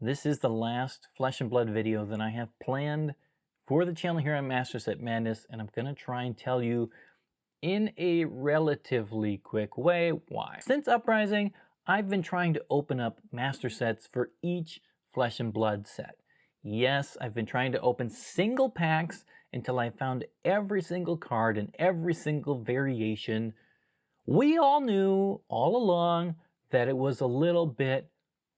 This is the last Flesh and Blood video that I have planned for the channel here on Master Set Madness, and I'm going to try and tell you in a relatively quick way why. Since Uprising, I've been trying to open up master sets for each Flesh and Blood set. Yes, I've been trying to open single packs until I found every single card and every single variation. We all knew all along that it was a little bit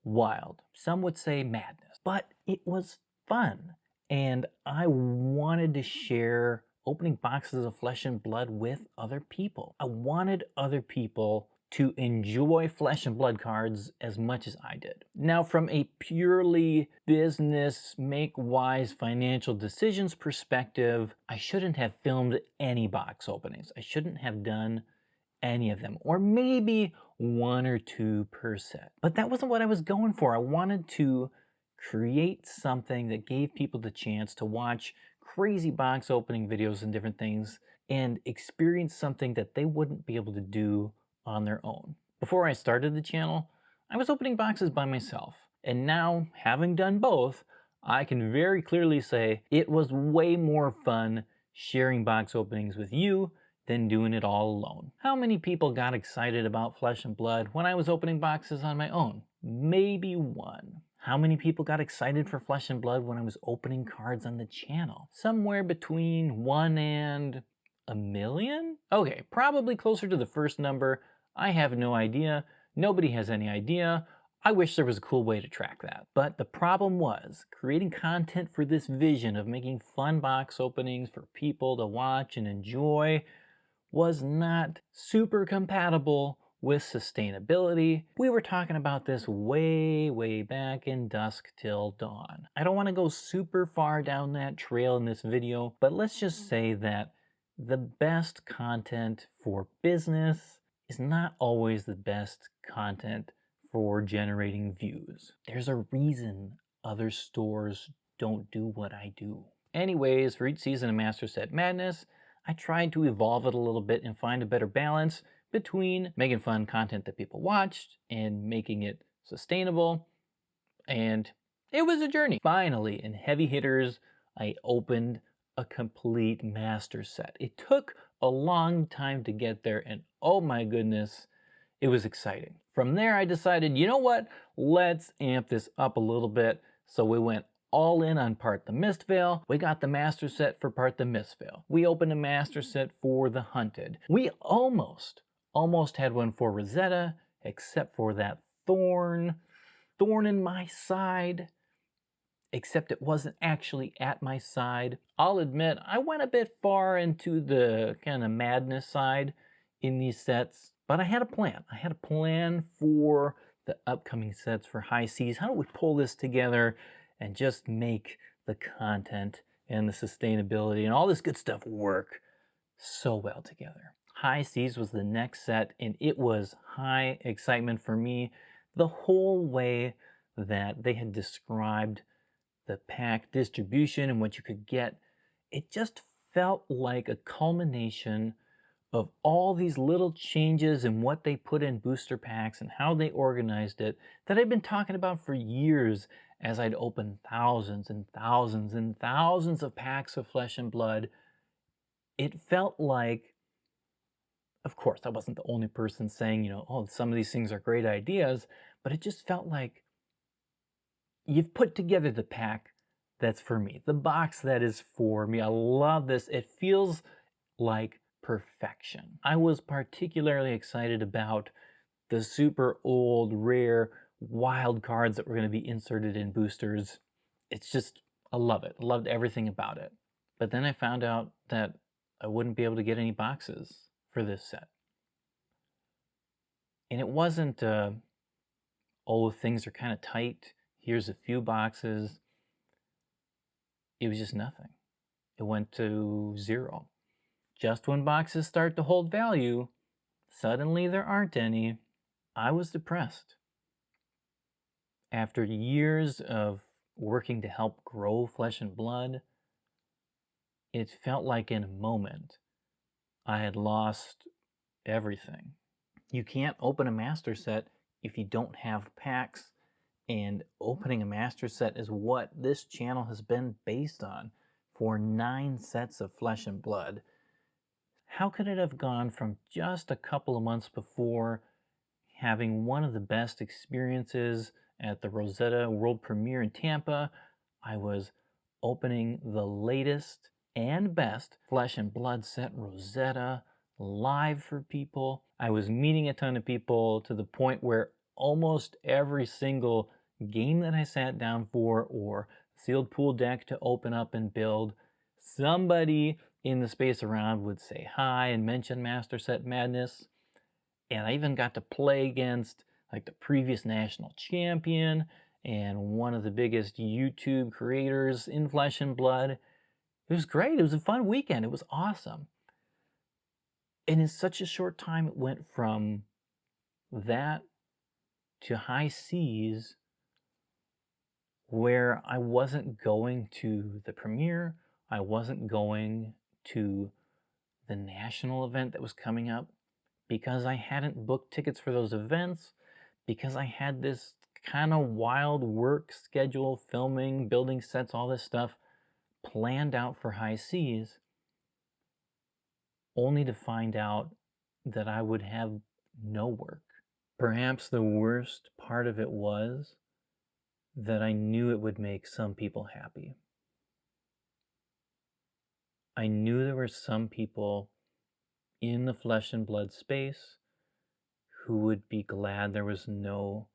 wild. Some would say madness, but it was fun. And I wanted to share opening boxes of Flesh and Blood with other people. I wanted other people to enjoy Flesh and Blood cards as much as I did. Now, from a purely business, make wise financial decisions perspective, I shouldn't have filmed any box openings. I shouldn't have done any of them, or maybe one or two per set. But that wasn't what I was going for. I wanted to create something that gave people the chance to watch crazy box opening videos and different things and experience something that they wouldn't be able to do on their own. Before I started the channel, I was opening boxes by myself. And now, having done both, I can very clearly say it was way more fun sharing box openings with you than doing it all alone. How many people got excited about Flesh and Blood when I was opening boxes on my own? Maybe one. How many people got excited for Flesh and Blood when I was opening cards on the channel? Somewhere between 1 and a million? Okay, probably closer to the first number. I have no idea. Nobody has any idea. I wish there was a cool way to track that. But the problem was, creating content for this vision of making fun box openings for people to watch and enjoy was not super compatible with sustainability. We were talking about this way back in Dusk Till Dawn. I don't want to go super far down that trail in this video, but let's just say that the best content for business is not always the best content for generating views. There's a reason other stores don't do what I do. Anyways, for each season of Master Set Madness, I tried to evolve it a little bit and find a better balance between making fun content that people watched and making it sustainable. And it was a journey. Finally, in Heavy Hitters, I opened a complete master set. It took a long time to get there, and oh my goodness, it was exciting. From there, I decided, you know what? Let's amp this up a little bit. So we went all in on Part the Mistveil. We got the master set for Part the Mistveil. We opened a master set for the Hunted. We almost had one for Rosetta, except for that thorn in my side. Except it wasn't actually at my side. I'll admit, I went a bit far into the kind of madness side in these sets, but I had a plan. I had a plan for the upcoming sets for High Seas. How do we pull this together and just make the content and the sustainability and all this good stuff work so well together? High Seas was the next set, and it was high excitement for me the whole way that they had described the pack distribution and what you could get. It just felt like a culmination of all these little changes in what they put in booster packs and how they organized it that I'd been talking about for years as I'd opened thousands and thousands and thousands of packs of Flesh and Blood. It felt like, of course, I wasn't the only person saying, oh, some of these things are great ideas, but it just felt like you've put together the pack that's for me, the box that is for me. I love this. It feels like perfection. I was particularly excited about the super old, rare, wild cards that were going to be inserted in boosters. It's just, I love it. I loved everything about it. But then I found out that I wouldn't be able to get any boxes for this set. And it wasn't, oh, things are kind of tight. Here's a few boxes. It was just nothing. It went to 0. Just when boxes start to hold value, suddenly there aren't any. I was depressed. After years of working to help grow Flesh and Blood, it felt like in a moment I had lost everything. You can't open a master set if you don't have packs And opening a master set is what this channel has been based on for 9 sets of Flesh and Blood. How could it have gone from just a couple of months before having one of the best experiences at the Rosetta World Premiere in Tampa? I was opening the latest and best Flesh and Blood set Rosetta live for people. I was meeting a ton of people to the point where almost every single game that I sat down for or sealed pool deck to open up and build, somebody in the space around would say hi and mention Master Set Madness. And I even got to play against like the previous national champion and one of the biggest YouTube creators in Flesh and Blood. It was great. It was a fun weekend. It was awesome. And in such a short time, it went from that to high seas where I wasn't going to the premiere. I wasn't going to the national event that was coming up because I hadn't booked tickets for those events, because I had this kind of wild work schedule, filming, building sets, all this stuff planned out for high seas, only to find out that I would have no work. Perhaps the worst part of it was that I knew it would make some people happy. I knew there were some people in the Flesh and Blood space who would be glad there was no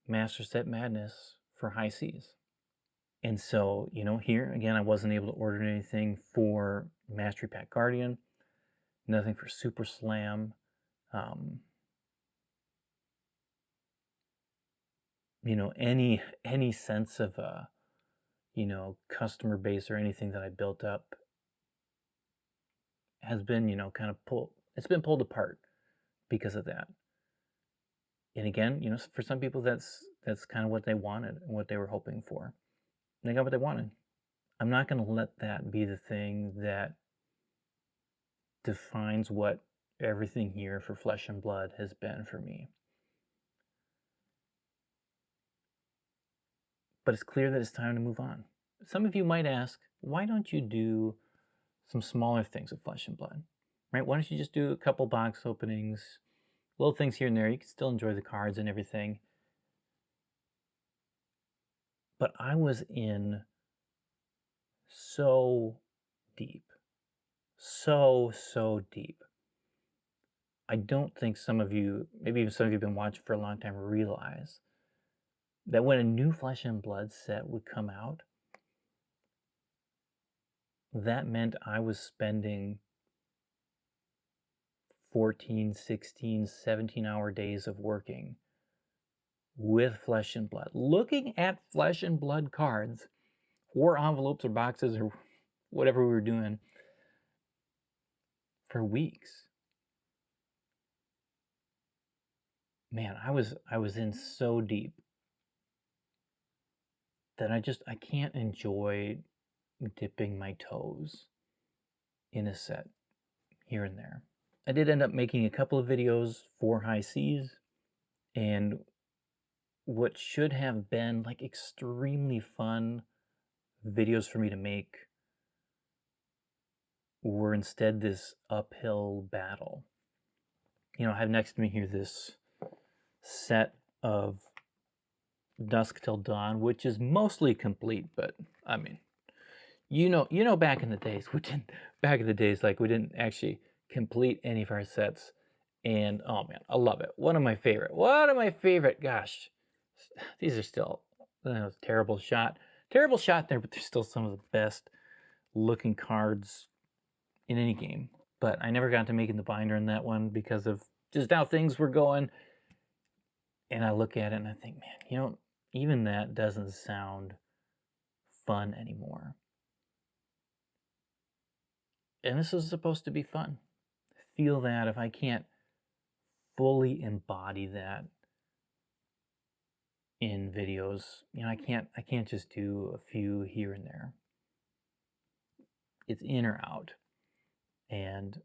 Master Set Madness for high seas. And so, here again, I wasn't able to order anything for Mastery Pack Guardian, nothing for Super Slam. Any sense of customer base or anything that I built up has been, kind of it's been pulled apart because of that. And again, for some people that's kind of what they wanted and what they were hoping for. They got what they wanted. I'm not going to let that be the thing that defines what everything here for Flesh and Blood has been for me. But it's clear that it's time to move on. Some of you might ask, why don't you do some smaller things with Flesh and Blood? Right? Why don't you just do a couple box openings, little things here and there? You can still enjoy the cards and everything. But I was in so deep. So deep. I don't think some of you, maybe even some of you have been watching for a long time, realize that when a new Flesh and Blood set would come out, that meant I was spending 14, 16, 17-hour days of working with Flesh and Blood, looking at Flesh and Blood cards or envelopes or boxes or whatever we were doing for weeks. Man, I was in so deep that I can't enjoy dipping my toes in a set here and there. I did end up making a couple of videos for high seas, and what should have been like extremely fun videos for me to make were instead this uphill battle. I have next to me here this set of Dusk Till Dawn, which is mostly complete, but I mean, back in the days, we didn't actually complete any of our sets. And oh man, I love it. One of my favorite, gosh, these are still, terrible shot there, but they're still some of the best looking cards in any game. But I never got to making the binder in that one because of just how things were going. And I look at it and I think, man, even that doesn't sound fun anymore. And this is supposed to be fun. Feel that if I can't fully embody that in videos, I can't just do a few here and there. It's in or out. And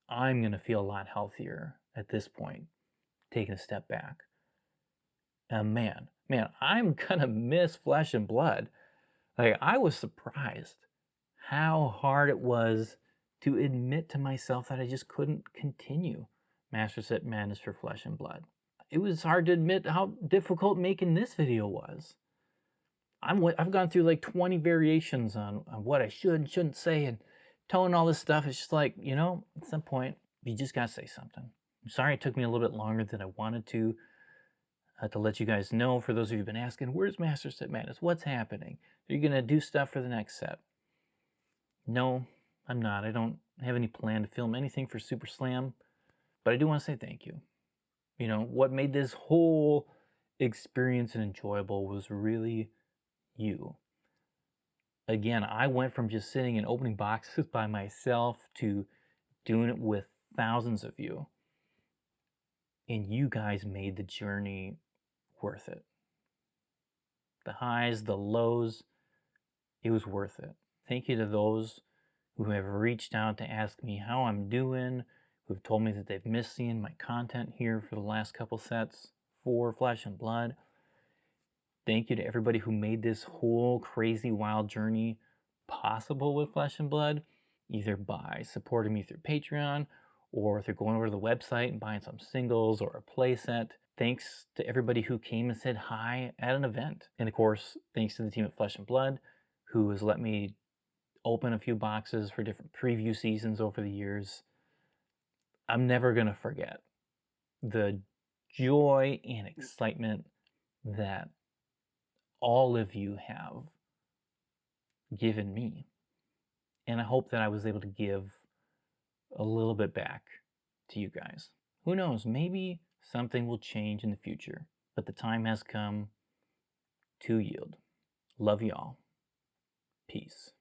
I'm going to feel a lot healthier at this point, taking a step back. Man, I'm gonna miss Flesh and Blood. Like, I was surprised how hard it was to admit to myself that I just couldn't continue Master Set Madness for Flesh and Blood. It was hard to admit how difficult making this video was. I've gone through like 20 variations on what I should and shouldn't say and tone all this stuff. It's just like, at some point, you just gotta say something. I'm sorry it took me a little bit longer than I wanted to let you guys know. For those of you who've been asking, where's Master Set Madness? What's happening? Are you gonna do stuff for the next set? No, I'm not. I don't have any plan to film anything for Super Slam, but I do want to say thank you. What made this whole experience and enjoyable was really you. Again, I went from just sitting and opening boxes by myself to doing it with thousands of you. And you guys made the journey worth it. The highs, the lows, it was worth it. Thank you to those who have reached out to ask me how I'm doing, who've told me that they've missed seeing my content here for the last couple sets for Flesh and Blood. Thank you to everybody who made this whole crazy wild journey possible with Flesh and Blood, either by supporting me through Patreon or through going over to the website and buying some singles or a playset. Thanks to everybody who came and said hi at an event. And of course, thanks to the team at Flesh and Blood who has let me open a few boxes for different preview seasons over the years. I'm never going to forget the joy and excitement that all of you have given me. And I hope that I was able to give a little bit back to you guys. Who knows, maybe something will change in the future, but the time has come to yield. Love y'all. Peace.